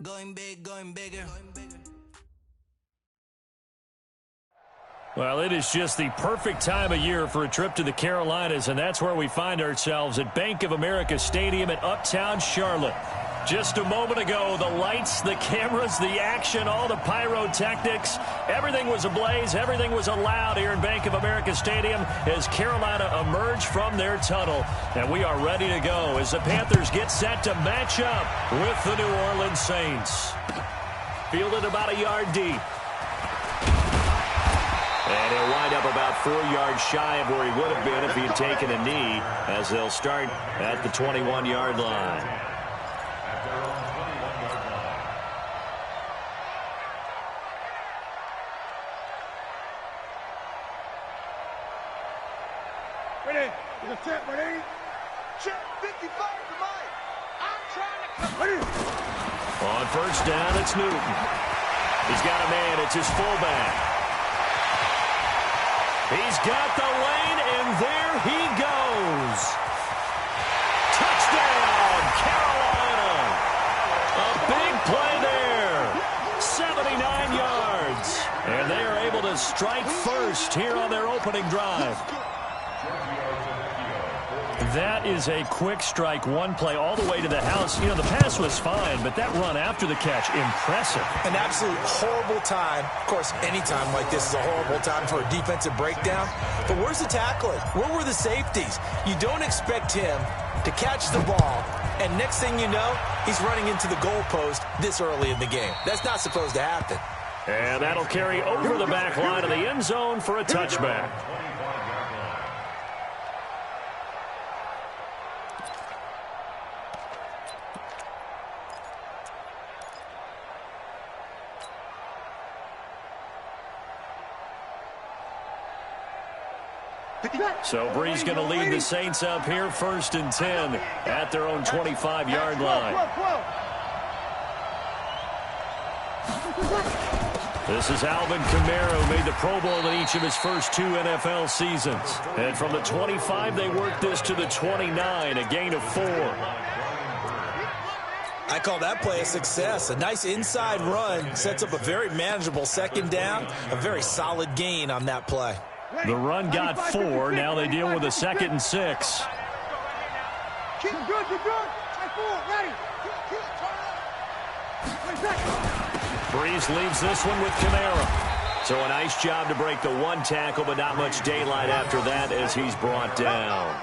Going big, going bigger. Well, it is just the perfect time of year for a trip to the Carolinas, and that's where we find ourselves at Bank of America Stadium in Uptown Charlotte. Just a moment ago, the lights, the cameras, the action, all the pyrotechnics, everything was ablaze, everything was allowed here in Bank of America Stadium as Carolina emerged from their tunnel. And we are ready to go as the Panthers get set to match up with the New Orleans Saints. Fielded about a yard deep. And he'll wind up about 4 yards shy of where he would have been if he had taken a knee, as they'll start at the 21-yard line. Ready? It's a tip, ready? Check 55 to Mike. I'm trying to come. Ready? On first down, it's Newton. He's got a man. It's his fullback. He's got the lane, and there he goes. Touchdown, Carolina. A big play there. 79 yards. And they are able to strike first here on their opening drive. That is a quick strike, one play all the way to the house. You know, the pass was fine, but that run after the catch, impressive. An absolute horrible time. Of course, any time like this is a horrible time for a defensive breakdown. But where's the tackling? Where were the safeties? You don't expect him to catch the ball, and next thing you know, he's running into the goalpost this early in the game. That's not supposed to happen. And that'll carry over the back line of the end zone for a touchback. So Bree's going to lead the Saints up here, 1st and 10 at their own 25-yard line. This is Alvin Kamara, who made the Pro Bowl in each of his first 2 NFL seasons. And from the 25, they worked this to the 29, a gain of 4. I call that play a success. A nice inside run sets up a very manageable second down, a very solid gain on that play. The run got 4. Now they deal with a 2nd and 6. Keep good, keep good. Try forward, ready. Breeze leaves this one with Kamara. So a nice job to break the one tackle, but not much daylight after that as he's brought down.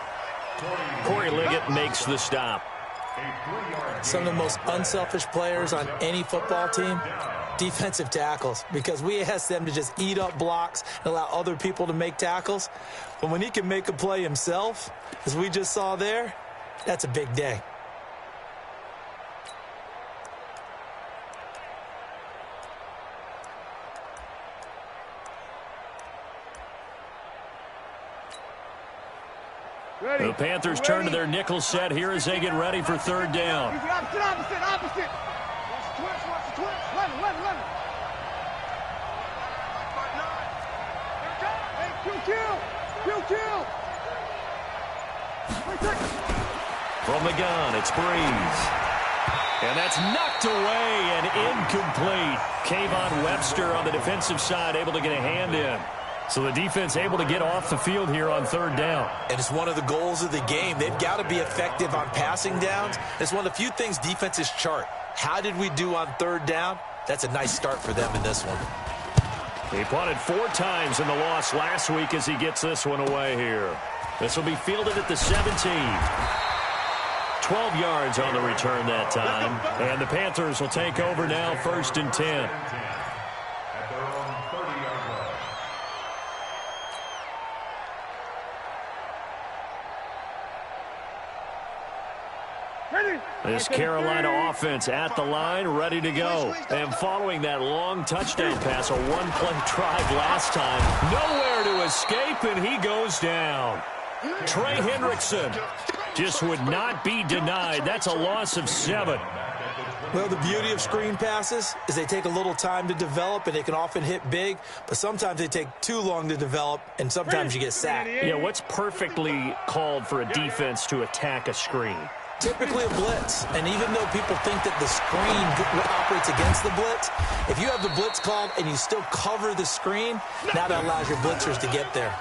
Corey Liggett makes the stop. Some of the most unselfish players on any football team, defensive tackles, because we ask them to just eat up blocks and allow other people to make tackles. But when he can make a play himself, as we just saw there, that's a big day. Ready. The Panthers turn to their nickel set here as they get ready for 3rd down. Opposite. Watch the twitch. 11. Kill. From the gun, it's Breeze. And that's knocked away and incomplete. Kayvon Webster on the defensive side able to get a hand in. So the defense able to get off the field here on 3rd down. And it's one of the goals of the game. They've got to be effective on passing downs. It's one of the few things defenses chart. How did we do on 3rd down? That's a nice start for them in this one. He punted 4 times in the loss last week as he gets this one away here. This will be fielded at the 17. 12 yards on the return that time. And the Panthers will take over now, 1st and 10. This Carolina offense at the line, ready to go. And following that long touchdown pass, a one-play drive last time, nowhere to escape, and he goes down. Trey Hendrickson just would not be denied. That's a loss of 7. Well, the beauty of screen passes is they take a little time to develop, and they can often hit big, but sometimes they take too long to develop, and sometimes you get sacked. Yeah, what's perfectly called for a defense to attack a screen? Typically a blitz, and even though people think that the screen operates against the blitz, if you have the blitz called and you still cover the screen, now that allows your blitzers to get there.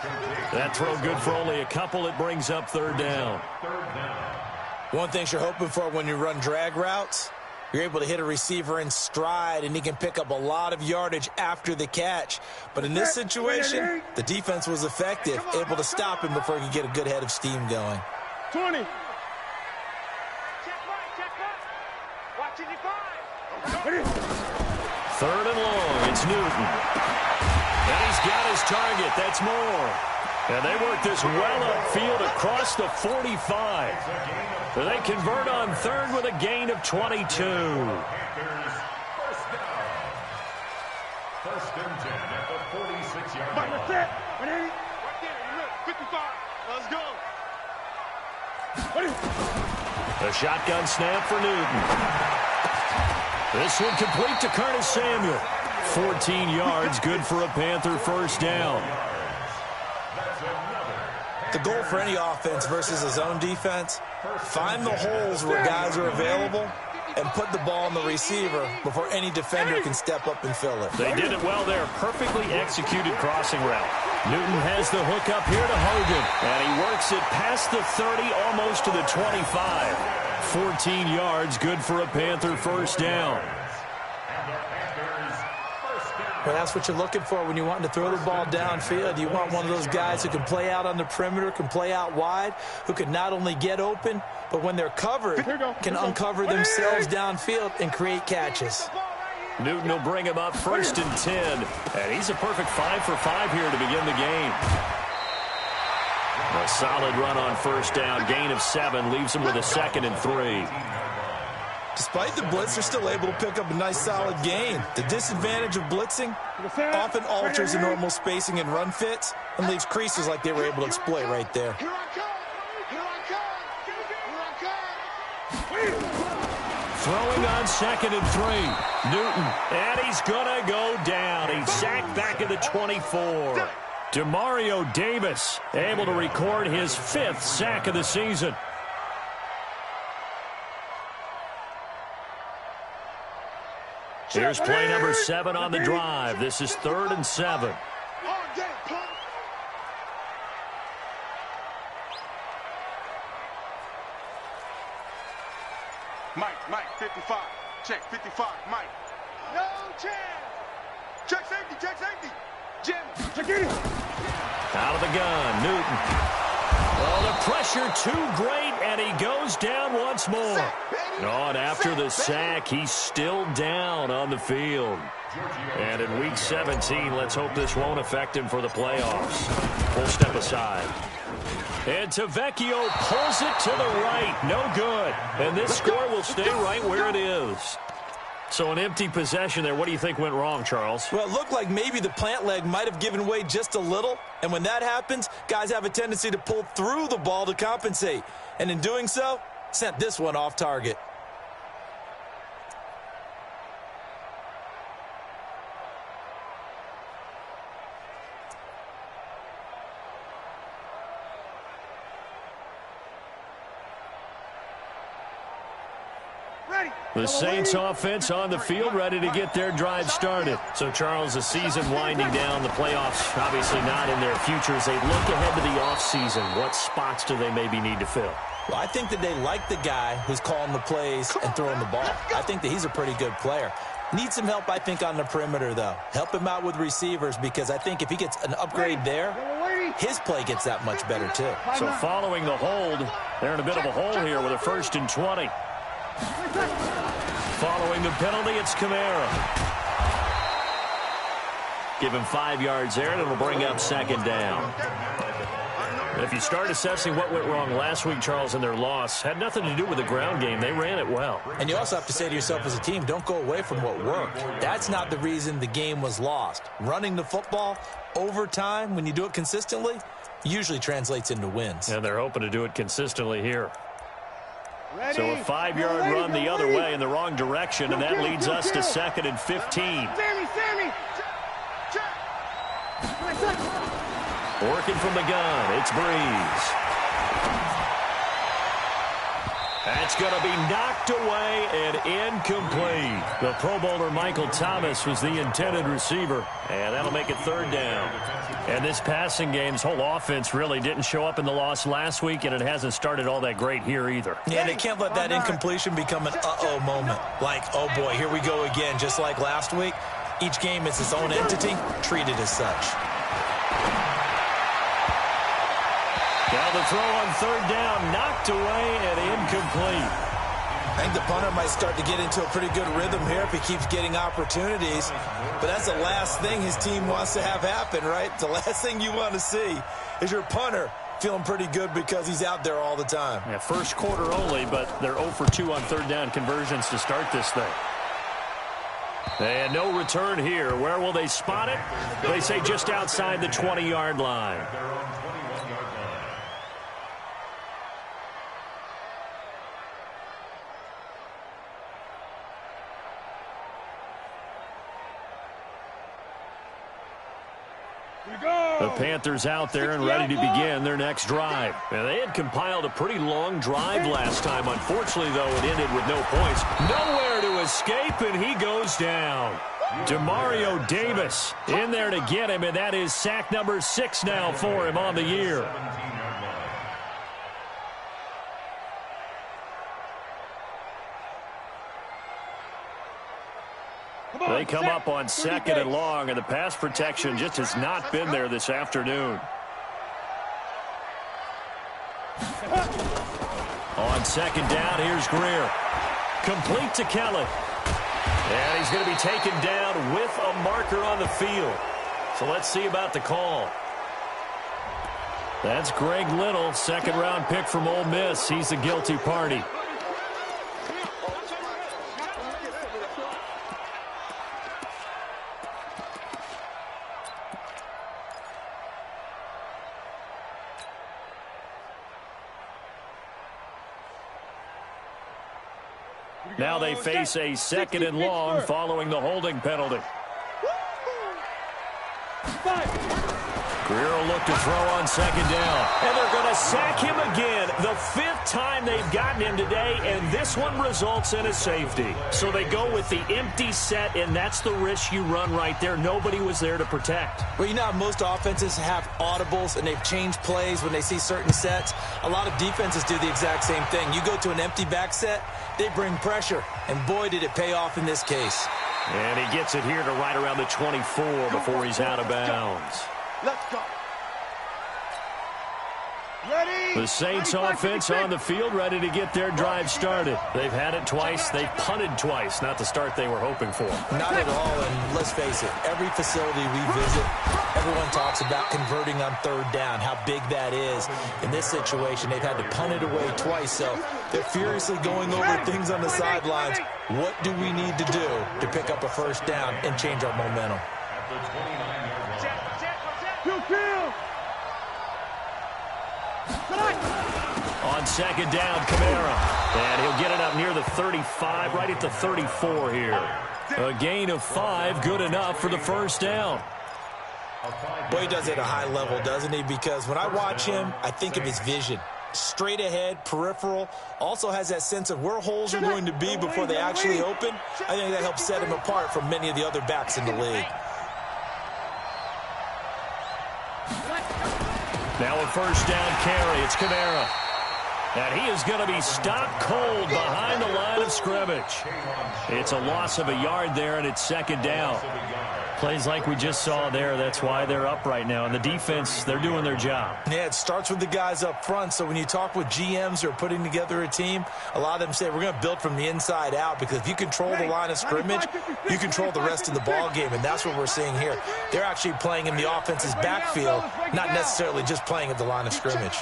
That throw good for only a couple. It brings up third down. One thing you're hoping for when you run drag routes, you're able to hit a receiver in stride, and he can pick up a lot of yardage after the catch. But in this situation, the defense was effective, able to stop him before he could get a good head of steam going. 20. Third and long, it's Newton. And he's got his target, that's Moore. And they work this well upfield across the 45. And they convert on third with a gain of 22. First and 10 at the 46-yard line. Right there, 55. Let's go. A shotgun snap for Newton. This one complete to Curtis Samuel. 14 yards, good for a Panther first down. The goal for any offense versus a zone defense, find the holes where guys are available and put the ball on the receiver before any defender can step up and fill it. They did it well there. Perfectly executed crossing route. Newton has the hook up here to Hogan, and he works it past the 30, almost to the 25. 14 yards, good for a Panther first down. Well, that's what you're looking for when you're wanting to throw the ball downfield. You want one of those guys who can play out on the perimeter, can play out wide, who can not only get open, but when they're covered, can uncover themselves downfield and create catches. Newton will bring him up first and 10, and he's a perfect 5 for 5 here to begin the game. A solid run on first down, gain of 7, leaves him with a 2nd and 3. Despite the blitz, they're still able to pick up a nice, solid gain. The disadvantage of blitzing often alters the normal spacing and run fits and leaves creases like they were able to exploit right there. Here I come. Here I come. Here I come. Throwing on 2nd and 3. Newton, and he's going to go down. He's sacked back at the 24. Demario Davis able to record his 5th sack of the season. Here's play number 7 on the drive. This is 3rd and 7. Mike, 55. Check, 55, Mike. No chance. Check safety. Jim, check it. Out of the gun, Newton. Oh, the pressure too great, and he goes down once more. Oh, and after the sack, he's still down on the field. And in Week 17, let's hope this won't affect him for the playoffs. Full step aside. And Tavecchio pulls it to the right. No good. And this score will stay right where it is. So an empty possession there. What do you think went wrong, Charles? Well, it looked like maybe the plant leg might have given way just a little. And when that happens, guys have a tendency to pull through the ball to compensate. And in doing so, sent this one off target. The Saints offense on the field, ready to get their drive started. So, Charles, the season winding down, the playoffs obviously not in their future. As they look ahead to the offseason, what spots do they maybe need to fill? Well, I think that they like the guy who's calling the plays and throwing the ball. I think that he's a pretty good player. Needs some help, I think, on the perimeter, though. Help him out with receivers, because I think if he gets an upgrade there, his play gets that much better, too. So following the hold, they're in a bit of a hole here with a 1st and 20. Following the penalty, it's Kamara. Give him 5 yards there, and it'll bring up 2nd down. If you start assessing what went wrong last week, Charles, in their loss, had nothing to do with the ground game. They ran it well. And you also have to say to yourself as a team, don't go away from what worked. That's not the reason the game was lost. Running the football over time, when you do it consistently, usually translates into wins. And they're hoping to do it consistently here. So a 5-yard run the other way in the wrong direction, and that leads us to 2nd and 15. Sammy. Working from the gun, it's Breeze. And That's going to be knocked away and incomplete. The Pro Bowler Michael Thomas was the intended receiver, and that'll make it 3rd down. And this passing game's whole offense really didn't show up in the loss last week, and it hasn't started all that great here either. Yeah, they can't let that incompletion become an uh-oh moment. Like, oh boy, here we go again, just like last week. Each game is its own entity, treated as such. Now the throw on 3rd down, knocked away and incomplete. I think the punter might start to get into a pretty good rhythm here if he keeps getting opportunities. But that's the last thing his team wants to have happen, right? The last thing you want to see is your punter feeling pretty good because he's out there all the time. Yeah, first quarter only, but they're 0 for 2 on 3rd down conversions to start this thing. And no return here. Where will they spot it? They say just outside the 20-yard line. The Panthers out there and ready to begin their next drive. And they had compiled a pretty long drive last time. Unfortunately, though, it ended with no points. Nowhere to escape, and he goes down. Demario Davis in there to get him, and that is sack number 6 now for him on the year. They come up on 2nd and long, and the pass protection just has not been there this afternoon. On 2nd down, here's Greer. Complete to Kelly. And he's going to be taken down with a marker on the field. So let's see about the call. That's Greg Little, 2nd-round pick from Ole Miss. He's the guilty party. Now they face a 2nd and long following the holding penalty. Greer will look to throw on 2nd down. And they're going to sack him again. The 5th time they've gotten him today, and this one results in a safety. So they go with the empty set, and that's the risk you run right there. Nobody was there to protect. Well, you know how most offenses have audibles, and they've changed plays when they see certain sets. A lot of defenses do the exact same thing. You go to an empty back set, they bring pressure, and boy, did it pay off in this case. And he gets it here to right around the 24 before he's out of bounds. Let's go. The Saints offense on the field, ready to get their drive started. They've had it twice. They've punted twice. Not the start they were hoping for. Not at all, and let's face it, every facility we visit, everyone talks about converting on 3rd down, how big that is. In this situation, they've had to punt it away twice, so they're furiously going over things on the sidelines. What do we need to do to pick up a 1st down and change our momentum? On 2nd down, Kamara. And he'll get it up near the 35, right at the 34 here. A gain of 5, good enough for the 1st down. Boy, he does it at a high level, doesn't he? Because when I watch him, I think of his vision. Straight ahead, peripheral, also has that sense of where holes are going to be before they actually open. I think that helps set him apart from many of the other backs in the league. Now a 1st down carry. It's Kamara. And he is going to be stopped cold behind the line of scrimmage. It's a loss of a yard there, and it's 2nd down. Plays like we just saw there. That's why they're up right now. And the defense, they're doing their job. Yeah, it starts with the guys up front. So when you talk with GMs who are putting together a team, a lot of them say we're going to build from the inside out, because if you control the line of scrimmage, you control the rest of the ball game. And that's what we're seeing here. They're actually playing in the offense's backfield, not necessarily just playing at the line of scrimmage.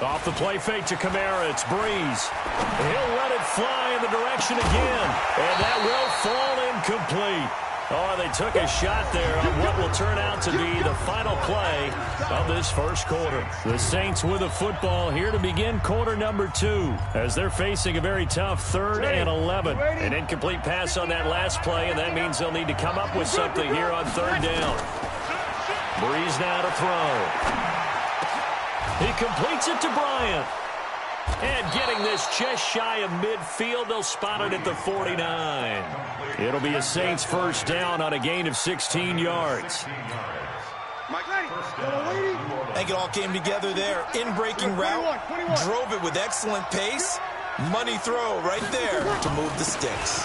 Off the play fake to Kamara, it's Breeze. He'll let it fly in the direction again, and that will fall incomplete. Oh, they took a shot there on what will turn out to be the final play of this 1st quarter. The Saints with a football here to begin quarter number 2, as they're facing a very tough 3rd and 11. An incomplete pass on that last play, and that means they'll need to come up with something here on 3rd down. Breeze now to throw. He completes it to Bryant. And getting this just shy of midfield, they'll spot it at the 49. It'll be a Saints first down on a gain of 16 yards. I think it all came together there. In-breaking route, drove it with excellent pace. Money throw right there to move the sticks.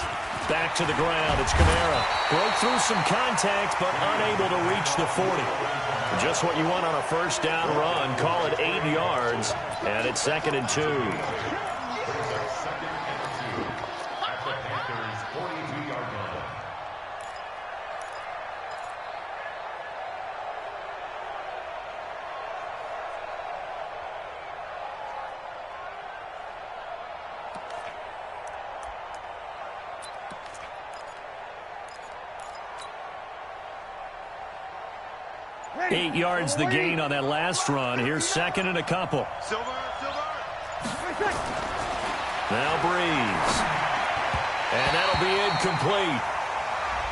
Back to the ground, it's Kamara. Broke through some contact, but unable to reach the 40. Just what you want on a first down run. Call it 8 yards, and it's 2nd and 2. Ready. 8 yards the gain on that last run. Here's 2nd and a couple. Silver. Now Breeze. And that'll be incomplete.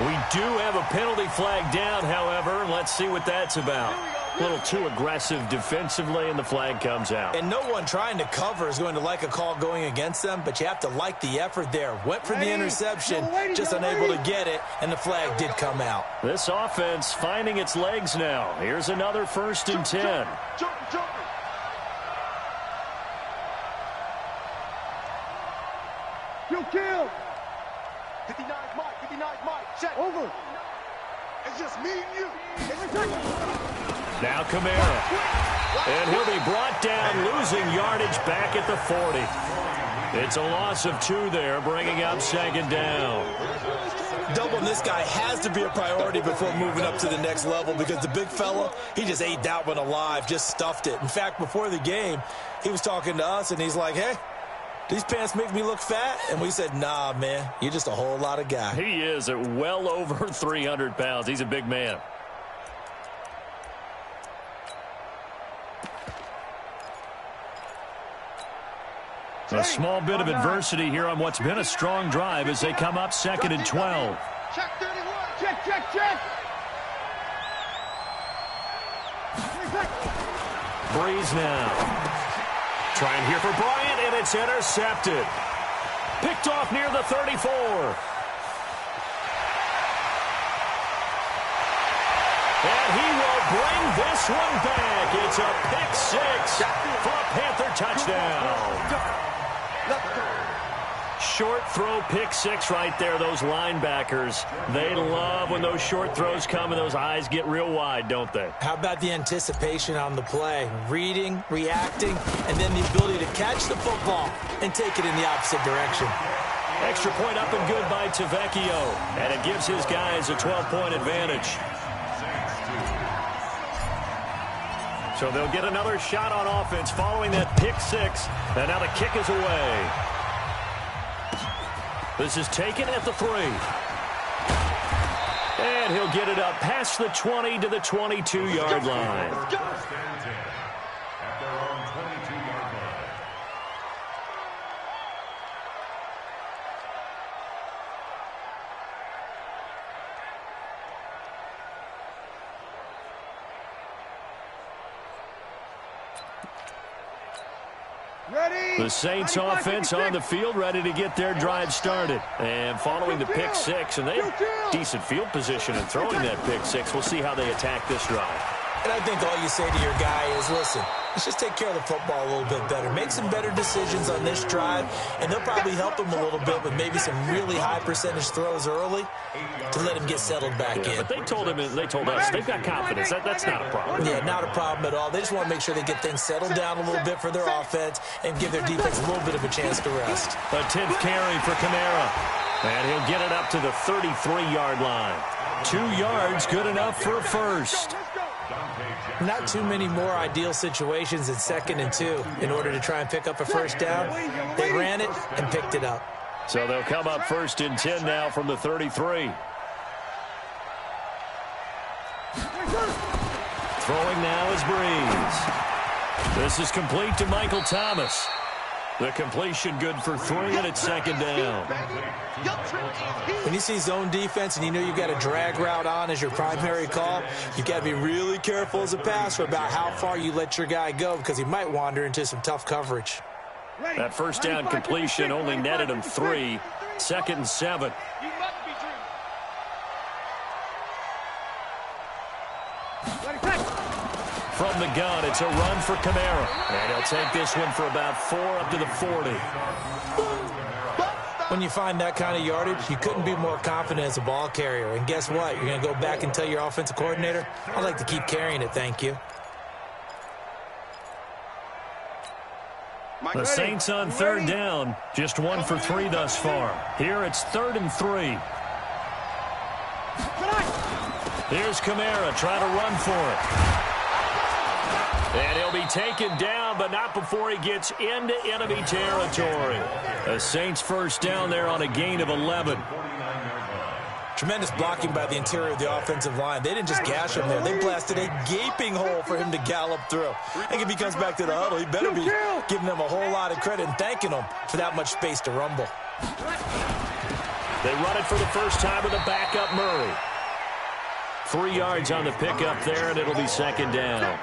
We do have a penalty flag down, however. Let's see what that's about. A little too aggressive defensively, and the flag comes out. And no one trying to cover is going to like a call going against them, but you have to like the effort there. Went for the interception, just unable to get it, and the flag did come out. This offense finding its legs now. Here's another 1st and 10. Jump. Kill. 59 Mike. Check. Over. It's just me and you. Now Kamara. And he'll be brought down, losing yardage back at the 40. It's a loss of 2 there, bringing up 2nd down. Doubling this guy has to be a priority before moving up to the next level because the big fella, he just ate that one alive, just stuffed it. In fact, before the game, he was talking to us, and he's like, hey, these pants make me look fat? And we said, nah, man, you're just a whole lot of guy. He is at well over 300 pounds. He's a big man. A small bit of adversity here on what's been a strong drive as they come up 2nd and 12. Check 31. Check. Breeze now. Trying here for Bryant, and it's intercepted. Picked off near the 34. And he will bring this one back. It's a pick 6 for a Panther touchdown. Short throw, pick 6 right there. Those linebackers, they love when those short throws come and those eyes get real wide, don't they? How about the anticipation on the play? Reading, reacting, and then the ability to catch the football and take it in the opposite direction. Extra point up and good by Tavecchio, and it gives his guys a 12-point advantage. So they'll get another shot on offense following that pick 6, and now the kick is away. This is taken at the 3. And he'll get it up past the 20 to the 22-yard line. At their own 22-yard line. Ready. The Saints offense on the field, ready to get their drive started. And following the pick 6, and they have decent field position in throwing that pick 6. We'll see how they attack this drive. And I think all you say to your guy is, listen, let's just take care of the football a little bit better. Make some better decisions on this drive, and they'll probably help him a little bit with maybe some really high percentage throws early to let him get settled back in. But they told us, they've got confidence. That's not a problem. Yeah, not a problem at all. They just want to make sure they get things settled down a little bit for their offense and give their defense a little bit of a chance to rest. A 10th carry for Kamara. And he'll get it up to the 33-yard line. 2 yards, good enough for a first. Not too many more ideal situations in 2nd and 2 in order to try and pick up a first down. They ran it and picked it up. So they'll come up 1st and 10 now from the 33. Throwing now is Breeze. This is complete to Michael Thomas. The completion good for 3, and it's second down. When you see zone defense and you know you've got a drag route on as your primary call, you've got to be really careful as a passer about how far you let your guy go because he might wander into some tough coverage. That first down completion only netted him 3. Second and 7. From the gun, it's a run for Kamara. And he'll take this one for about 4 up to the 40. When you find that kind of yardage, you couldn't be more confident as a ball carrier. And guess what? You're going to go back and tell your offensive coordinator, I'd like to keep carrying it, thank you. The Saints on third down, just 1 for 3 thus far. Here it's 3rd and 3. Here's Kamara trying to run for it. And he'll be taken down, but not before he gets into enemy territory. The Saints first down there on a gain of 11. Tremendous blocking by the interior of the offensive line. They didn't just gash him there. They blasted a gaping hole for him to gallop through. I think if he comes back to the huddle, he better be giving them a whole lot of credit and thanking them for that much space to rumble. They run it for the first time with a backup Murray. 3 yards on the pickup there, and it'll be second down.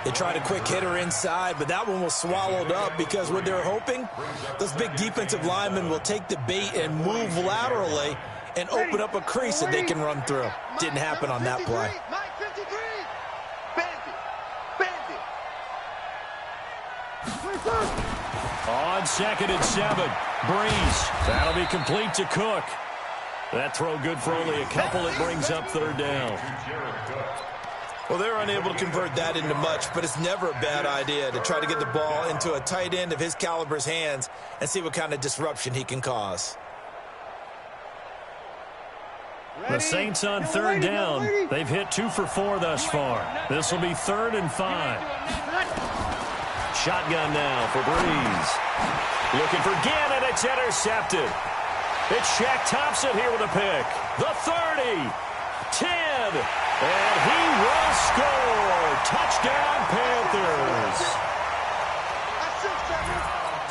They tried a quick hitter inside, but that one was swallowed up because what they're hoping, those big defensive linemen will take the bait and move laterally and open up a crease that they can run through. Didn't happen on that play. On 2nd and 7, Breeze. That'll be complete to Cook. That throw good for only a couple. It brings up 3rd down. Well, they're unable to convert that into much, but it's never a bad idea to try to get the ball into a tight end of his caliber's hands and see what kind of disruption he can cause. The Saints on third down. They've hit 2 for 4 thus far. This will be 3rd and 5. Shotgun now for Breeze. Looking for Ginn, and it's intercepted. It's Shaq Thompson here with a pick. The 30, 10, and he will score. Touchdown, Panthers.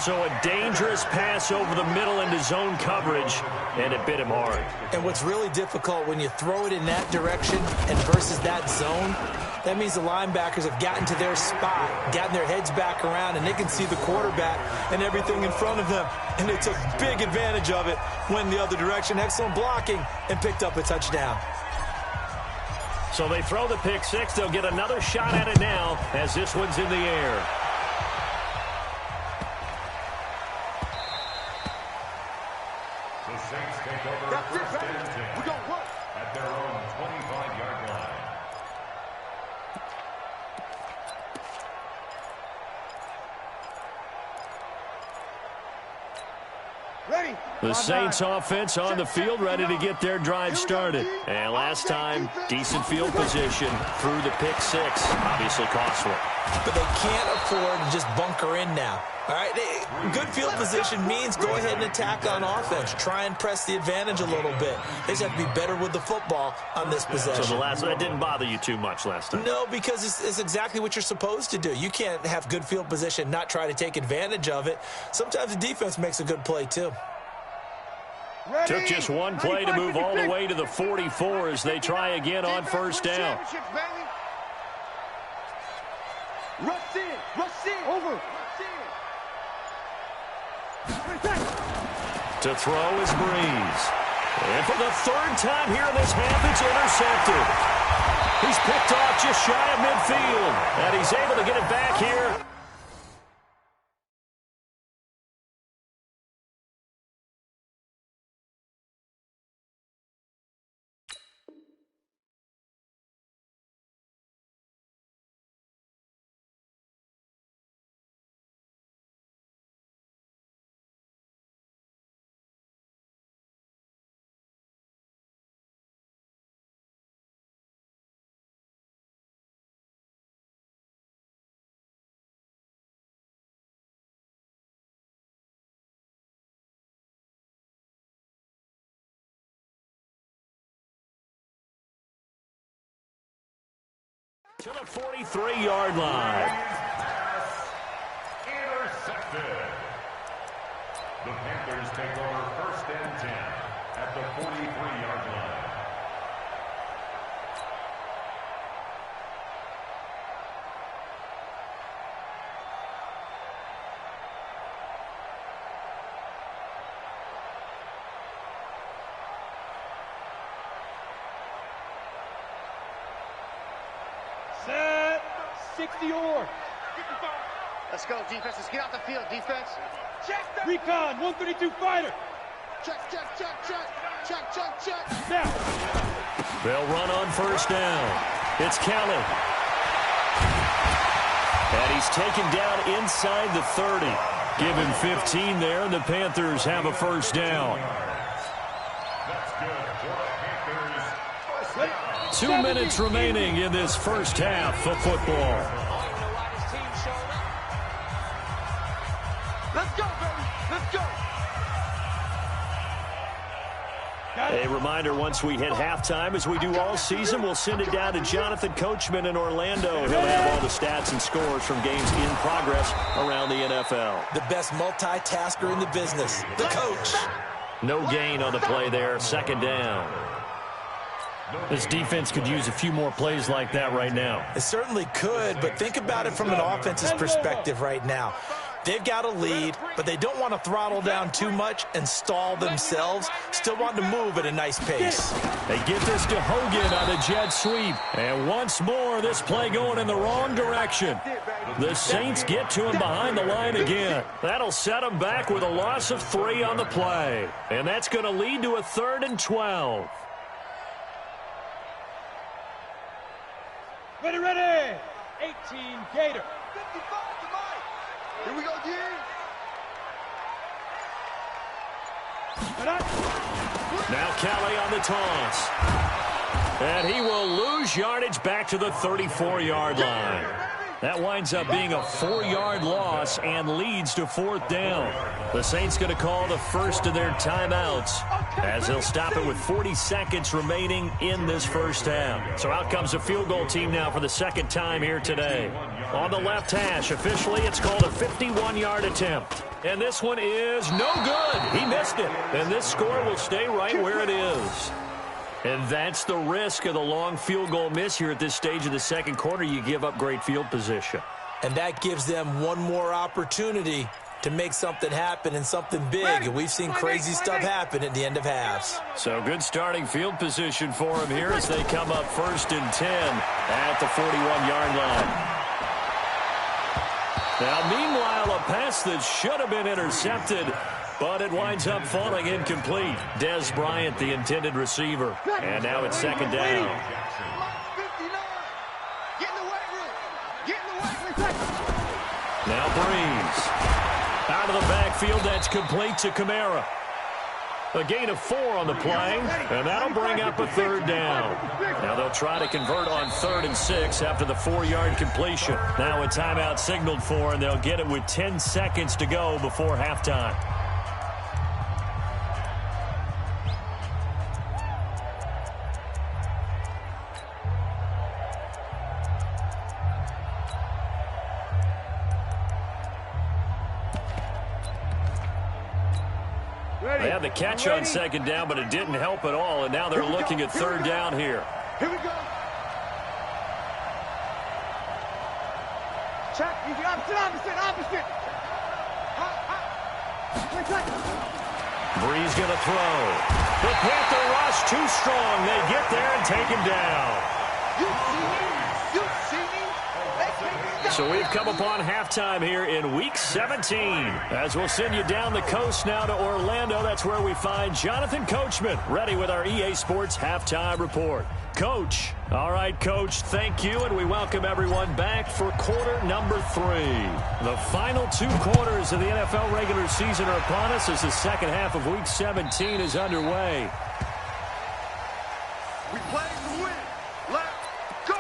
So a dangerous pass over the middle into zone coverage, and it bit him hard. And what's really difficult when you throw it in that direction and versus that zone, that means the linebackers have gotten to their spot, gotten their heads back around, and they can see the quarterback and everything in front of them. And they took big advantage of it, went the other direction, excellent blocking, and picked up a touchdown. So they throw the pick six. They'll get another shot at it now as this one's in the air. The Saints take over first and 10 at their own 25-yard line. The Saints offense on the field, ready to get their drive started. And last time, decent field position through the pick six. Obviously costly. But they can't afford to just bunker in now. All right, good field position means go ahead and attack on offense. Try and press the advantage a little bit. They just have to be better with the football on this possession. So that didn't bother you too much last time? No, because it's exactly what you're supposed to do. You can't have good field position, not try to take advantage of it. Sometimes the defense makes a good play, too. Took just one play to move all the way to the 44 as they try again on first down. Rush in, over. To throw is Breeze. And for the third time here in this half, it's intercepted. He's picked off just shy of midfield, and he's able to get it back here. To the 43-yard line. Intercepted. Panthers take over 1st and 10 at the 43-yard line. Set 60 or. Let's go, defense. Let's get out the field, defense. Check that. Recon, 132 fighter. Check. Now. They'll run on 1st down. It's Kelly. And he's taken down inside the 30. Give him 15 there, and the Panthers have a 1st down. That's good for the Panthers. 1st down. 2 minutes remaining in this first half of football. Let's go, baby. Let's go. A reminder, once we hit halftime, as we do all season, we'll send it down to Jonathan Coachman in Orlando. He'll have all the stats and scores from games in progress around the NFL. The best multitasker in the business, the coach. No gain on the play there, 2nd down. This defense could use a few more plays like that right now. It certainly could, but think about it from an offense's perspective right now. They've got a lead, but they don't want to throttle down too much and stall themselves. Still want to move at a nice pace. They get this to Hogan on the jet sweep. And once more, this play going in the wrong direction. The Saints get to him behind the line again. That'll set them back with a loss of 3 on the play. And that's going to lead to a 3rd and 12. Ready. 18 Gator. 55 to Mike. Here we go, G. Now Kelly on the toss. And he will lose yardage back to the 34-yard line. That winds up being a 4-yard loss and leads to 4th down. The Saints going to call the first of their timeouts as they'll stop it with 40 seconds remaining in this first half. So out comes a field goal team now for the 2nd time here today. On the left hash, officially it's called a 51-yard attempt. And this one is no good. He missed it. And this score will stay right where it is. And that's the risk of the long field goal miss here at this stage of the 2nd quarter. You give up great field position. And that gives them one more opportunity to make something happen and something big. And we've seen crazy stuff happen at the end of halves. So good starting field position for them here as they come up 1st and 10 at the 41-yard line. Now, meanwhile, a pass that should have been intercepted, but it winds up falling incomplete. Des Bryant, the intended receiver. And now it's 2nd down. Now Breeze. Out of the backfield, that's complete to Kamara. A gain of 4 on the play, and that'll bring up a 3rd down. Now they'll try to convert on 3rd and 6 after the 4-yard completion. Now a timeout signaled for, and they'll get it with 10 seconds to go before halftime. They had the catch on 2nd down, but it didn't help at all, and now they're looking at 3rd down here. Here we go. Check. You can opposite. Breeze going to throw. The Panther rush too strong. They get there and take him down. You see me? So we've come upon halftime here in Week 17. As we'll send you down the coast now to Orlando. That's where we find Jonathan Coachman ready with our EA Sports Halftime Report. Coach. All right, Coach, thank you, and we welcome everyone back for quarter number 3. The final 2 quarters of the NFL regular season are upon us as the 2nd half of Week 17 is underway. We play to win. Let's go.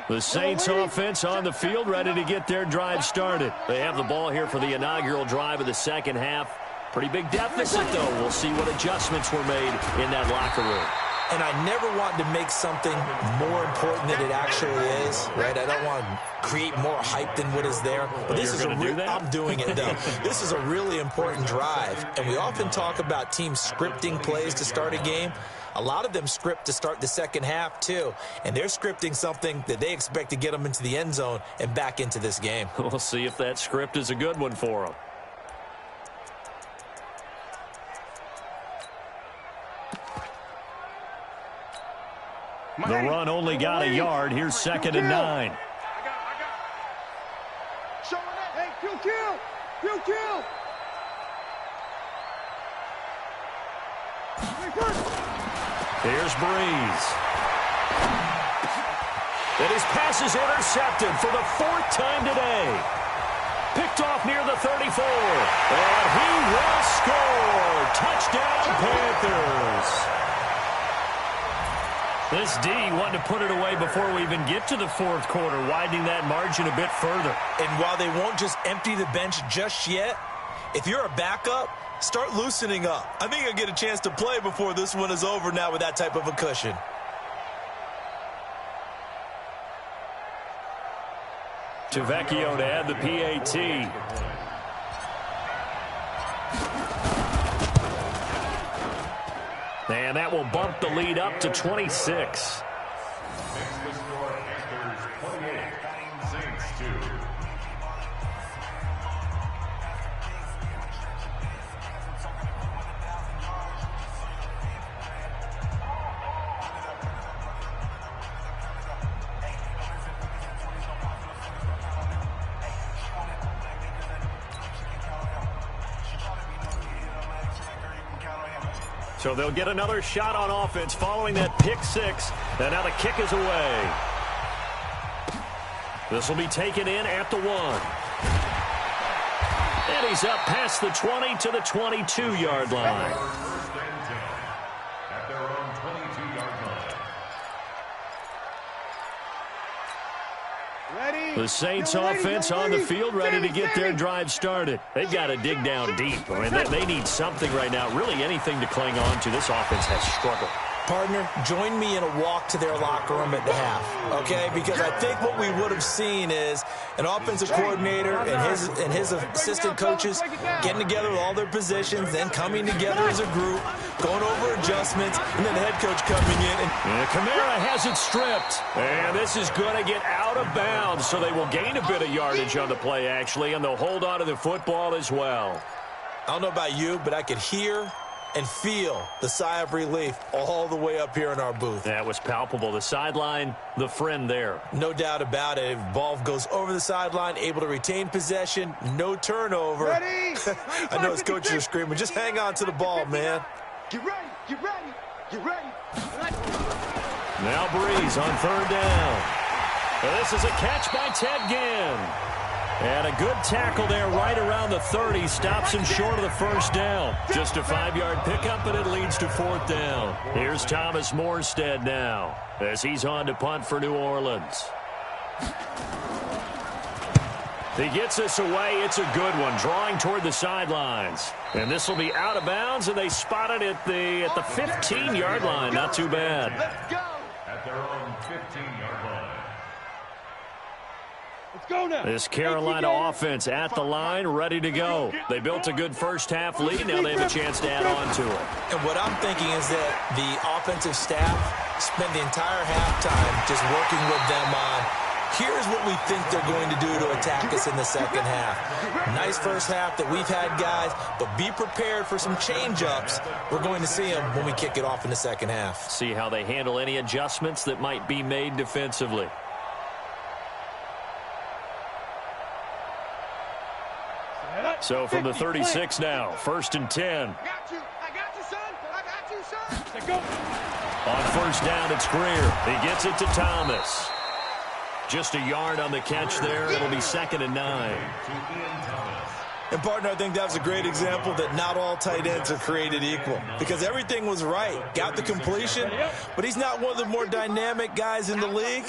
The Saints offense on the field, ready to get their drive started. They have the ball here for the inaugural drive of the 2nd half. Pretty big deficit, though. We'll see what adjustments were made in that locker room. And I never want to make something more important than it actually is, right? I don't want to create more hype than what is there. But this is I'm doing it, though. This is a really important drive. And we often talk about teams scripting plays to start a game. A lot of them script to start the second half, too. And they're scripting something that they expect to get them into the end zone and back into this game. We'll see if that script is a good one for them. The run only got a yard. Here's 2nd and 9. I got it. Showing that. Hey, kill. Here's Breeze. And his pass is intercepted for the 4th time today. Picked off near the 34. And he will score. Touchdown, Panthers. This D wanted to put it away before we even get to the 4th quarter, widening that margin a bit further. And while they won't just empty the bench just yet, if you're a backup, start loosening up. I think you'll get a chance to play before this one is over now with that type of a cushion. Tavecchio to add the PAT. And that will bump the lead up to 26. Makes the score Panthers 28, Saints 2. So they'll get another shot on offense following that pick 6. And now the kick is away. This will be taken in at the 1. And he's up past the 20 to the 22-yard line. First and 10 at their own 22-yard line. The Saints offense on the field, ready to get their drive started. They've got to dig down deep. I mean, they need something right now, really anything to cling on to. This offense has struggled. Partner, join me in a walk to their locker room at the half, okay? Because I think what we would have seen is an offensive coordinator and his assistant coaches getting together with all their positions, then coming together as a group, going over adjustments, and then the head coach coming in. And Kamara has it stripped. And this is going to get out of bounds, so they will gain a bit of yardage on the play, actually, and they'll hold on to the football as well. I don't know about you, but I could hear and feel the sigh of relief all the way up here in our booth. That was palpable. The sideline, the friend there. No doubt about it. Ball goes over the sideline, able to retain possession, no turnover. Ready? I know his coaches are screaming, just hang on to the ball, man. Get ready. Now Breeze on 3rd down. And this is a catch by Ted Ginn. And a good tackle there right around the 30. Stops him short of the 1st down. Just a 5-yard pickup, and it leads to 4th down. Here's Thomas Morstead now as he's on to punt for New Orleans. He gets this away. It's a good one, drawing toward the sidelines. And this will be out of bounds, and they spot it at the 15-yard line. Not too bad. Let's go. At their own 15-yard line. Go now. This Carolina offense at the line, ready to go. They built a good first-half lead. Now they have a chance to add on to it. And what I'm thinking is that the offensive staff spent the entire halftime just working with them on, here's what we think they're going to do to attack us in the second half. Nice first half that we've had, guys, but be prepared for some change-ups. We're going to see them when we kick it off in the second half. See how they handle any adjustments that might be made defensively. So from the 36 now, 1st and 10. I got you, son. I got you, son. Go. On 1st down, it's Greer. He gets it to Thomas. Just a yard on the catch there. It'll be 2nd and 9. And, partner, I think that was a great example that not all tight ends are created equal. Because everything was right. Got the completion, but he's not one of the more dynamic guys in the league.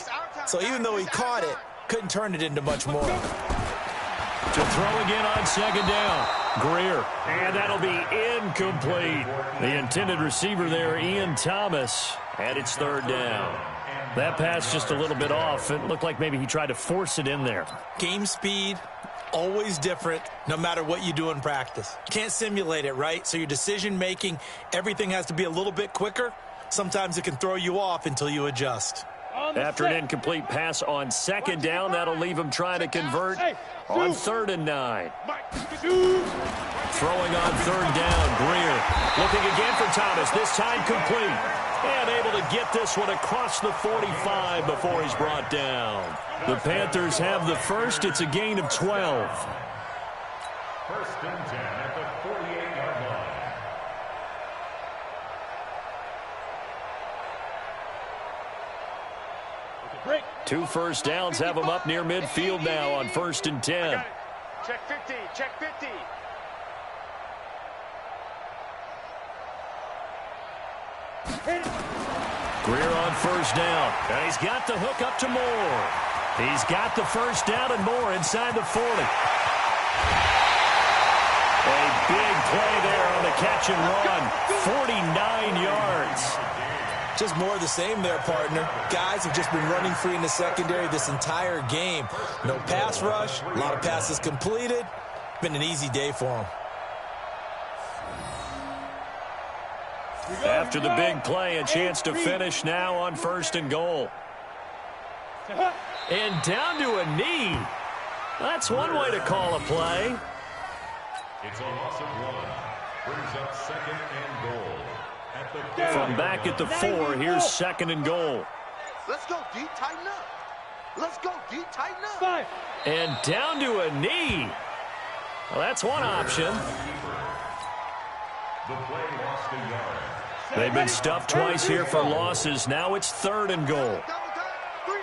So even though he caught it, couldn't turn it into much more. To throw again on 2nd down. Greer. And that'll be incomplete. The intended receiver there, Ian Thomas. And it's third down. That pass just a little bit off. It looked like maybe he tried to force it in there. Game speed, always different, no matter what you do in practice. Can't simulate it, right? So your decision-making, everything has to be a little bit quicker. Sometimes it can throw you off until you adjust. After an incomplete pass on second down, that'll leave him trying to convert on 3rd and 9. Throwing on 3rd down, Greer. Looking again for Thomas, this time complete. And able to get this one across the 45 before he's brought down. The Panthers have the first. It's a gain of 12. 1st and 10 at the 48-yard line. 2 first downs have him up near midfield now on 1st and 10. Check 50, check 50. Greer on 1st down. And he's got the hook up to Moore. He's got the 1st down and more inside the 40. A big play there on the catch and run. 49 yards. Just more of the same there, partner. Guys have just been running free in the secondary this entire game. No pass rush, a lot of passes completed. Been an easy day for them. After the big play, a chance to finish now on 1st and goal. And down to a knee. That's one way to call a play. It's a loss of 1. Brings up 2nd and goal. At the From back at the 4, here's 2nd and goal. Let's go, D. Tighten up. Let's go, D. Tighten up. And down to a knee. Well, that's one option. The play lost a yard. They've been stuffed twice here for losses. Now it's 3rd and goal. 3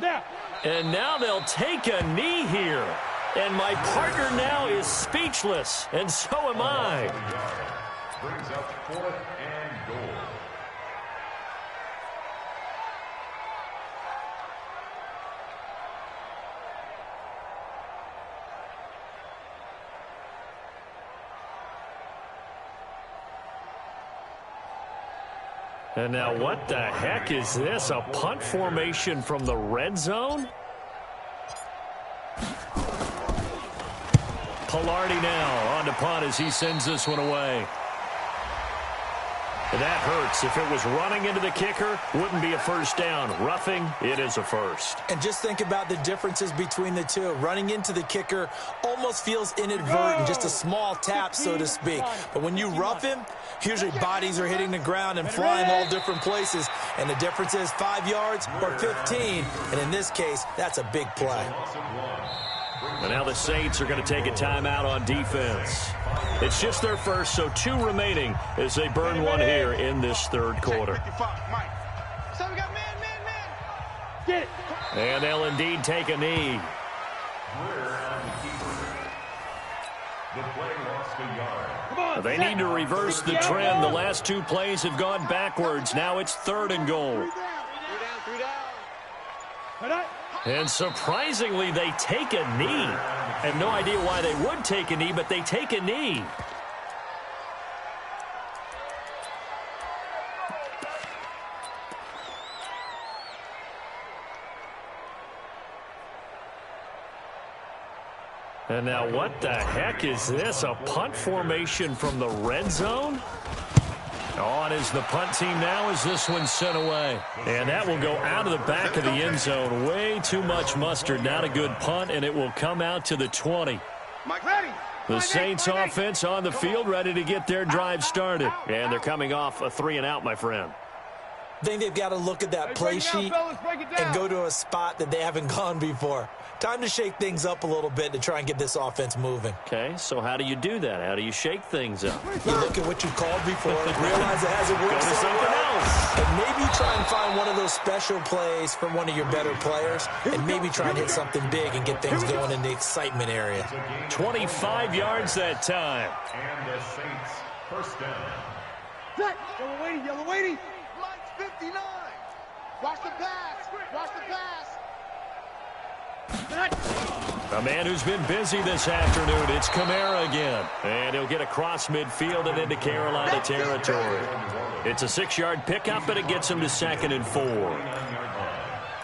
down. And now they'll take a knee here. And my partner now is speechless. And so am I. Brings up 4th and goal. And now what the heck is this? A punt formation from the red zone? Pilardi now on to punt as he sends this one away. And that hurts. If it was running into the kicker, wouldn't be a 1st down. Roughing, it is a 1st. And just think about the differences between the two. Running into the kicker almost feels inadvertent, just a small tap, so to speak. But when you rough him, usually bodies are hitting the ground and flying all different places. And the difference is 5 yards or 15. And in this case, that's a big play. And now the Saints are going to take a timeout on defense. It's just their first, so 2 remaining as they burn one here in this 3rd quarter. So we got man. Get it. And they'll indeed take a knee. The play lost a yard. They need to reverse the trend. The last 2 plays have gone backwards. Now it's 3rd and goal. 3 down. And surprisingly, they take a knee. I have no idea why they would take a knee, but they take a knee. And now what the heck is this? A punt formation from the red zone? On is the punt team now as this one's sent away. And that will go out of the back of the end zone. Way too much mustard. Not a good punt, and it will come out to the 20. The Saints offense on the field ready to get their drive started. And they're coming off a 3-and-out, my friend. I think they've got to look at that play sheet and go to a spot that they haven't gone before. Time to shake things up a little bit to try and get this offense moving. Okay, so how do you do that? How do you shake things up? You look at what you called before, realize it hasn't worked Go to something else. and maybe try and find one of those special plays from one of your better players, and maybe try and hit something big and get things going in the excitement area. 25 yards that time. And the Saints 1st down. Yellow waiting. Lights 59. Watch the pass. Watch the pass. A man who's been busy this afternoon, it's Kamara again. And he'll get across midfield and into Carolina territory. It's a 6-yard pickup, and it gets him to 2nd and 4.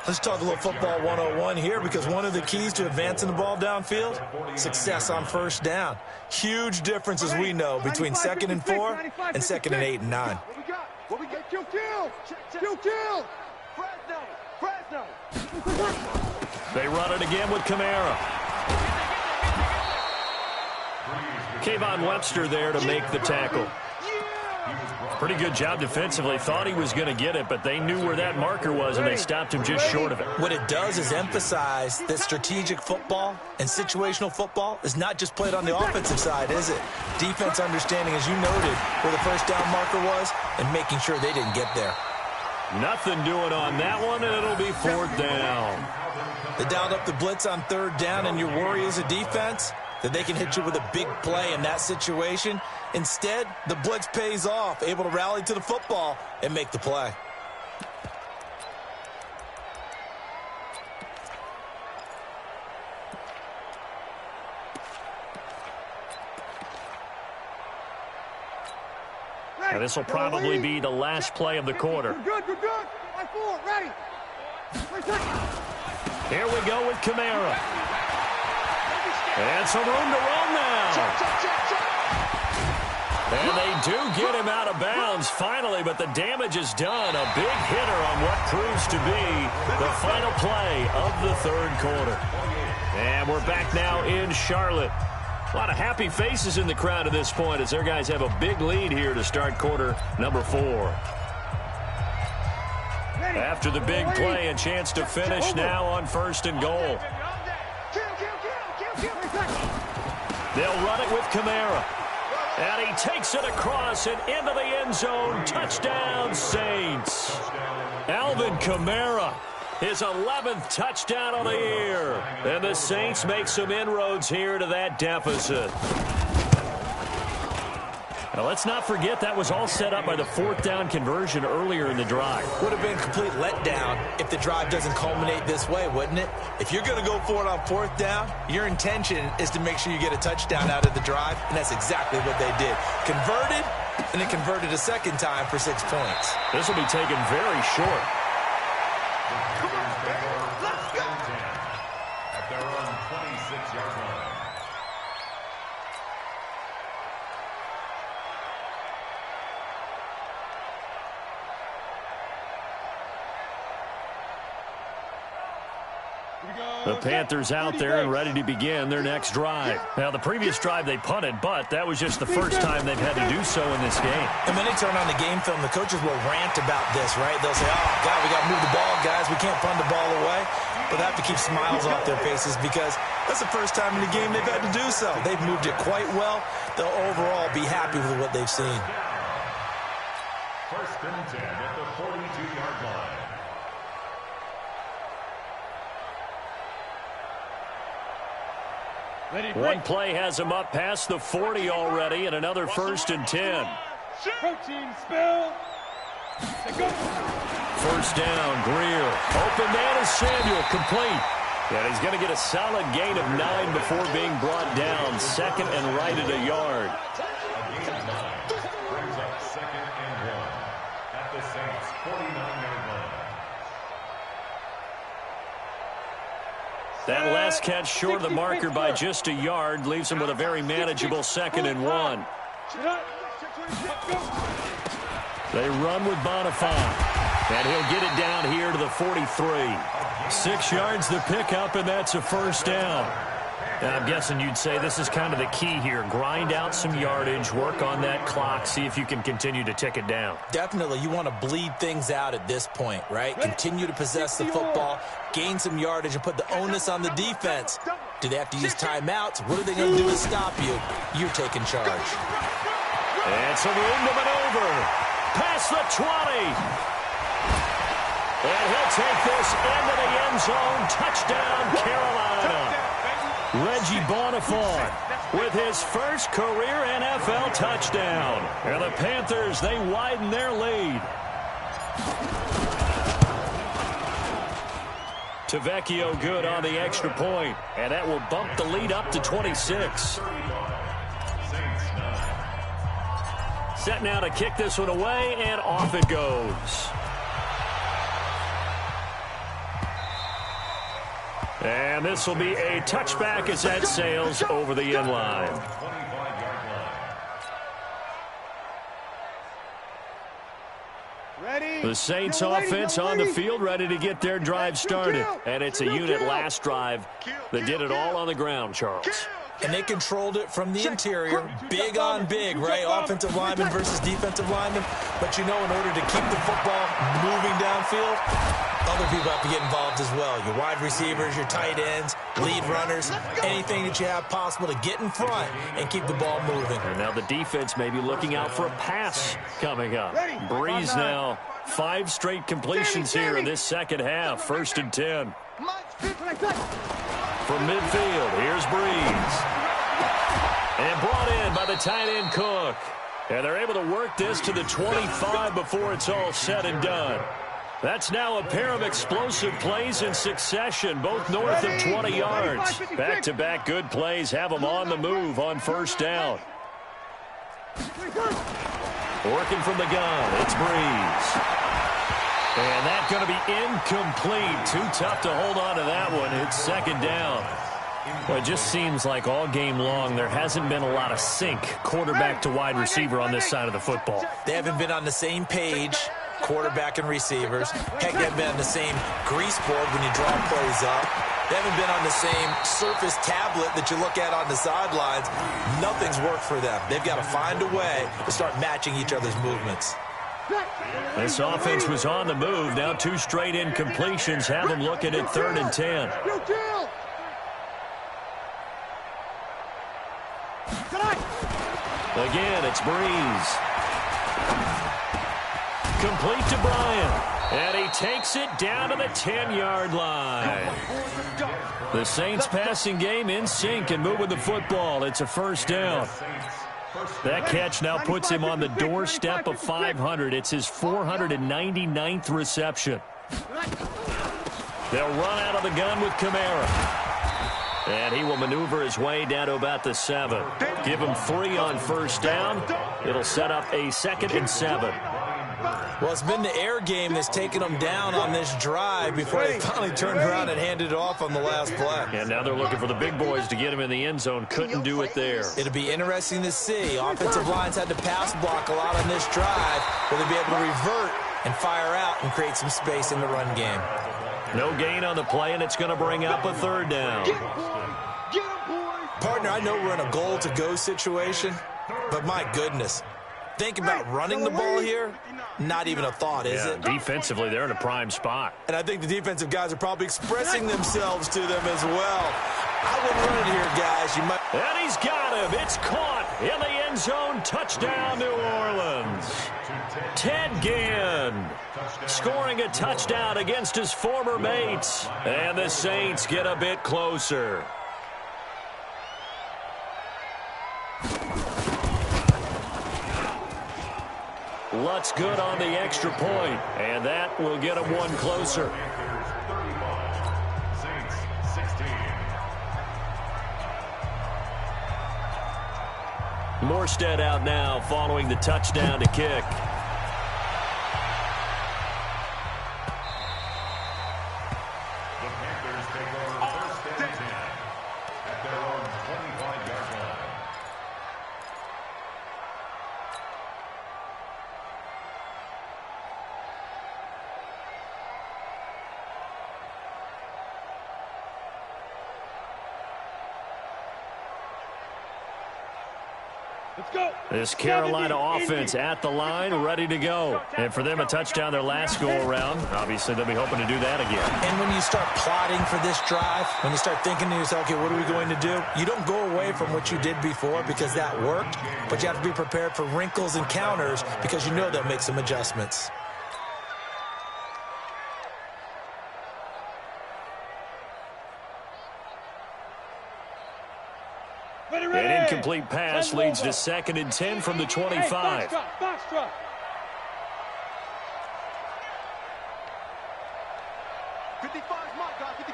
Let's talk a little football 101 here, because one of the keys to advancing the ball downfield, success on first down. Huge difference, as we know, between 2nd and 4 and 2nd and 8 and 9. What we got? Kill. Fresno. They run it again with Kamara. Kayvon Webster there to make the tackle. Pretty good job defensively. Thought he was going to get it, but they knew where that marker was, and they stopped him just short of it. What it does is emphasize that strategic football and situational football is not just played on the offensive side, is it? Defense understanding, as you noted, where the first down marker was and making sure they didn't get there. Nothing doing on that one, and it'll be 4th down. They dialed up the blitz on 3rd down, and your worry as a defense that they can hit you with a big play in that situation. Instead, the blitz pays off, able to rally to the football and make the play. Now, this will probably be the last play of the quarter. Good. Line 4, ready. Here we go with Kamara. And some room to run now. And they do get him out of bounds finally, but the damage is done. A big hitter on what proves to be the final play of the 3rd quarter. And we're back now in Charlotte. A lot of happy faces in the crowd at this point as their guys have a big lead here to start quarter number 4. After the big play, a chance to finish now on 1st and goal. They'll run it with Kamara. And he takes it across and into the end zone. Touchdown, Saints. Alvin Kamara, his 11th touchdown of the year. And the Saints make some inroads here to that deficit. Now, let's not forget that was all set up by the 4th down conversion earlier in the drive. Would have been a complete letdown if the drive doesn't culminate this way, wouldn't it? If you're going to go for it on 4th down, your intention is to make sure you get a touchdown out of the drive, and that's exactly what they did. Converted, and then converted a 2nd time for 6 points. This will be taken very short. Let's go! At their own 26-yard line. The Panthers out there and ready to begin their next drive. Now, the previous drive they punted, but that was just the first time they've had to do so in this game. And when they turn on the game film, the coaches will rant about this, right? They'll say, oh, God, we got to move the ball, guys. We can't punt the ball away. But they have to keep smiles off their faces because that's the first time in the game they've had to do so. They've moved it quite well. They'll overall be happy with what they've seen. 1st and 10 at the 42-yard line. One play has him up past the 40 already, and another 1st and 10. Protein spill. 1st down, Greer. Open man is Samuel, complete. And he's going to get a solid gain of 9 before being brought down. 2nd and right at a yard. A gain of 9 brings up 2nd and 1 at the Saints' 49-yard line. That last catch short of the marker by just a yard leaves him with a very manageable 2nd and 1. They run with Bonifant, and he'll get it down here to the 43. 6 yards the pickup, and that's a 1st down. Now, I'm guessing you'd say this is kind of the key here. Grind out some yardage, work on that clock, see if you can continue to tick it down. Definitely, you want to bleed things out at this point, right? Continue to possess the football, gain some yardage, and put the onus on the defense. Do they have to use timeouts? What are they going to do to stop you? You're taking charge. And some room to maneuver. Past the 20. And he'll take this into the end zone. Touchdown, Carolina. Reggie Bonifant with his first career NFL touchdown. And the Panthers, they widen their lead. Tavecchio good on the extra point, and that will bump the lead up to 26. Set now to kick this one away, and off it goes. And this will be a touchback as that sails over the end line. The Saints offense on the field, ready to get their drive started. And it's a unit last drive that did it all on the ground, Charles. And they controlled it from the interior, big on big, right? Offensive lineman versus defensive lineman. But you know, in order to keep the football moving downfield, other people have to get involved as well. Your wide receivers, your tight ends, lead runners, anything that you have possible to get in front and keep the ball moving. And now the defense may be looking out for a pass coming up. Breeze now, 5 straight completions here in this second half. 1st and 10. From midfield, here's Breeze. And brought in by the tight end Cook. And they're able to work this to the 25 before it's all said and done. That's now a pair of explosive plays in succession, both north of 20 yards. Back-to-back good plays have them on the move on 1st down. Working from the gun, it's Breeze. And that's going to be incomplete. Too tough to hold on to that one. It's 2nd down. Well, it just seems like all game long there hasn't been a lot of sync quarterback to wide receiver on this side of the football. They haven't been on the same page, quarterback and receivers. Heck, they haven't been on the same grease board when you draw plays up. They haven't been on the same surface tablet that you look at on the sidelines. Nothing's worked for them. They've got to find a way to start matching each other's movements. This offense was on the move. Now 2 straight incompletions have them looking at 3rd and 10. Again, it's Breeze. Complete to Bryant. And he takes it down to the 10-yard line. The Saints passing game in sync and moving the football. It's a 1st down. That catch now puts him on the doorstep of 500. It's his 499th reception. They'll run out of the gun with Kamara. And he will maneuver his way down to about the 7. Give him 3 on 1st down. It'll set up a 2nd and 7. Well, it's been the air game that's taken them down on this drive before they finally turned around and handed it off on the last play. And now they're looking for the big boys to get him in the end zone. Couldn't do it there. It'll be interesting to see. Offensive lines had to pass block a lot on this drive. Will they be able to revert and fire out and create some space in the run game? No gain on the play, and it's going to bring up a 3rd down. Partner, I know we're in a goal-to-go situation, but my goodness. Think about running the ball here. Not even a thought, is it? Defensively, they're in a prime spot. And I think the defensive guys are probably expressing themselves to them as well. I wouldn't run it here, guys. You might. And he's got him. It's caught in the end zone. Touchdown, New Orleans. Ted Ginn scoring a touchdown against his former mates. And the Saints get a bit closer. Lutz good on the extra point, and that will get him 1 closer. Saints 16. Morstead out now following the touchdown to kick. The Panthers take over 1st and 10 at their own 25-yard line. This Carolina offense at the line, ready to go. And for them, a touchdown their last go-around. Obviously, they'll be hoping to do that again. And when you start plotting for this drive, when you start thinking to yourself, okay, what are we going to do? You don't go away from what you did before because that worked, but you have to be prepared for wrinkles and counters because you know they'll make some adjustments. An incomplete pass leads to 2nd and 10 from the 25. Box truck. 55, my guy, 55.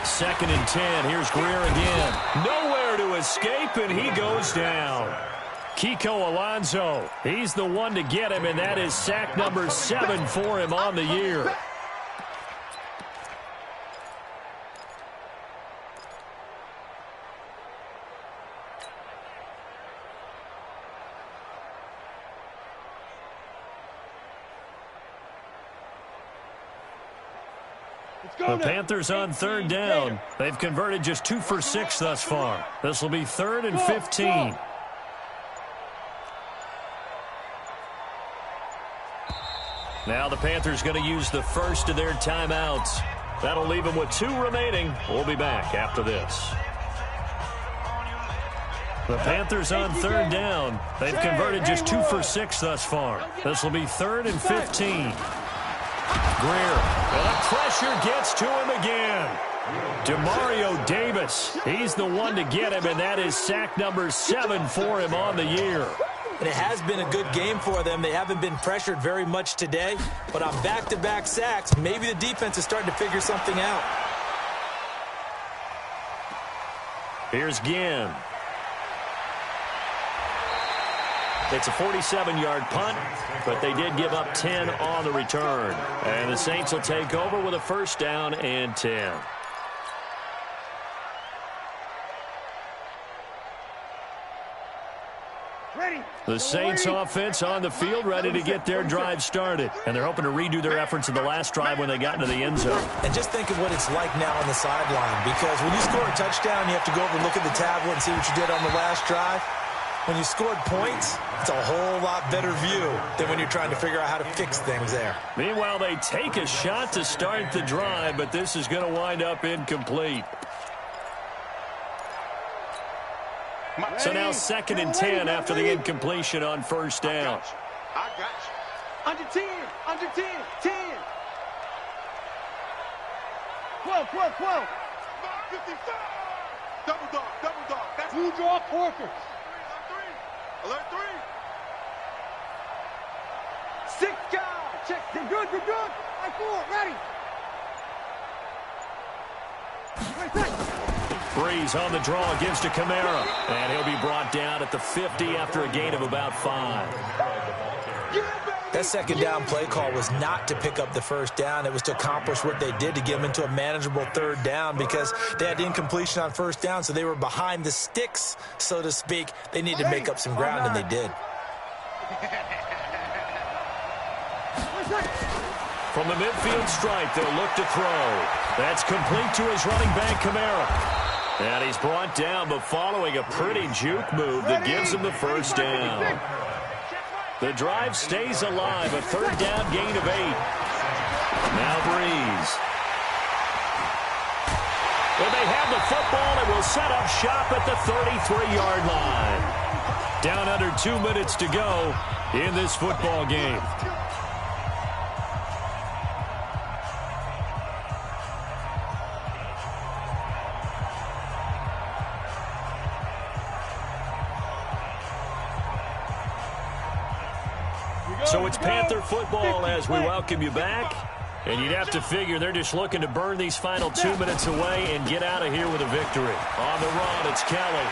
Second and 10. Here's Greer again. Nowhere to escape, and he goes down. Kiko Alonso, he's the one to get him, and that is sack number 7 for him on the year. The Panthers on third down. They've converted just 2 for 6 thus far. This will be 3rd and 15. Now the Panthers going to use the first of their timeouts. That'll leave them with 2 remaining. We'll be back after this. The Panthers on third down. They've converted just 2 for 6 thus far. This will be 3rd and 15. Greer, and the pressure gets to him again. Demario Davis, he's the one to get him, and that is sack number 7 for him on the year. And it has been a good game for them. They haven't been pressured very much today, but on back-to-back sacks, maybe the defense is starting to figure something out. Here's Ginn. It's a 47-yard punt, but they did give up 10 on the return. And the Saints will take over with a 1st down and 10. The Saints offense on the field ready to get their drive started. And they're hoping to redo their efforts in the last drive when they got into the end zone. And just think of what it's like now on the sideline, because when you score a touchdown, you have to go over and look at the tablet and see what you did on the last drive. When you scored points, it's a whole lot better view than when you're trying to figure out how to fix things there. Meanwhile, they take a shot to start the drive, but this is going to wind up incomplete. So now 2nd and 10 after the incompletion on 1st down. I got you. Under 10. Under 10. 10. 12, 12, 12. 55. Double dog. Double dog. That's Blue draw Corkers. Alert 3. 6 guys. Check. You're good. You're good. I 4. Ready. Breeze on the draw, gives to Kamara. And he'll be brought down at the 50 after a gain of about 5. That 2nd down play call was not to pick up the 1st down. It was to accomplish what they did, to get them into a manageable 3rd down, because they had incompletion on 1st down, so they were behind the sticks, so to speak. They needed to make up some ground, and they did. From the midfield stripe, they'll look to throw. That's complete to his running back, Kamara. And he's brought down, but following a pretty juke move that gives him the 1st down. The drive stays alive, a 3rd down gain of 8. Now Breeze. When they have the football, it will set up shop at the 33-yard line. Down under 2 minutes to go in this football game. So it's Panther football as we welcome you back. And you'd have to figure they're just looking to burn these final 2 minutes away and get out of here with a victory. On the run, it's Kelly.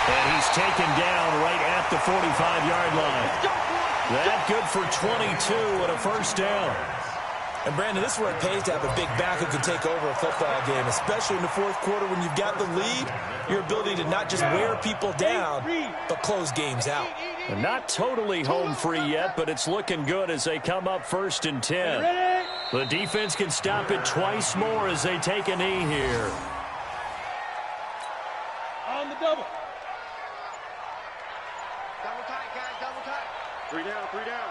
And he's taken down right at the 45-yard line. That good for 22 and a 1st down. And, Brandon, this is where it pays to have a big back who can take over a football game, especially in the 4th quarter when you've got the lead. Your ability to not just wear people down, but close games out. And not totally home free yet, but it's looking good as they come up 1st and 10. The defense can stop it twice more as they take a knee here. On the double. Double tight, guys. Double tight. 3 down. 3 down.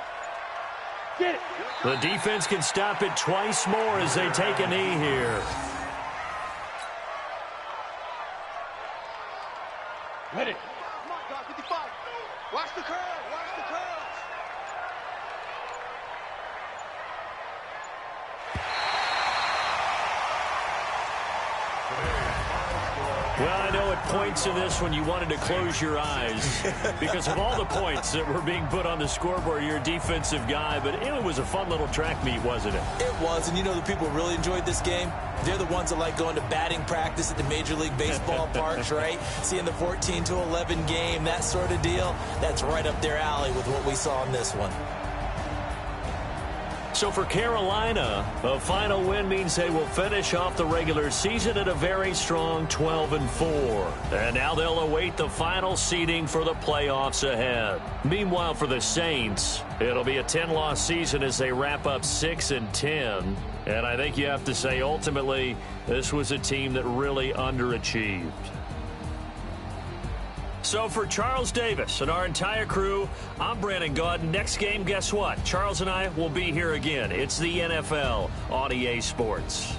Get it. The defense can stop it twice more as they take a knee here. Ready. Come on, guys. 55. Watch the curl. Watch the curls. Well, I know at points in this when you wanted to close your eyes because of all the points that were being put on the scoreboard. You're a defensive guy, but it was a fun little track meet, wasn't it? It was, and you know the people who really enjoyed this game? They're the ones that like going to batting practice at the Major League Baseball parks, right? Seeing the 14-11 game, that sort of deal. That's right up their alley with what we saw in this one. So for Carolina, a final win means they will finish off the regular season at a very strong 12-4. And now they'll await the final seeding for the playoffs ahead. Meanwhile, for the Saints, it'll be a 10-loss season as they wrap up 6-10. And I think you have to say, ultimately, this was a team that really underachieved. So for Charles Davis and our entire crew, I'm Brandon Gaudin. Next game, guess what? Charles and I will be here again. It's the NFL on EA Sports.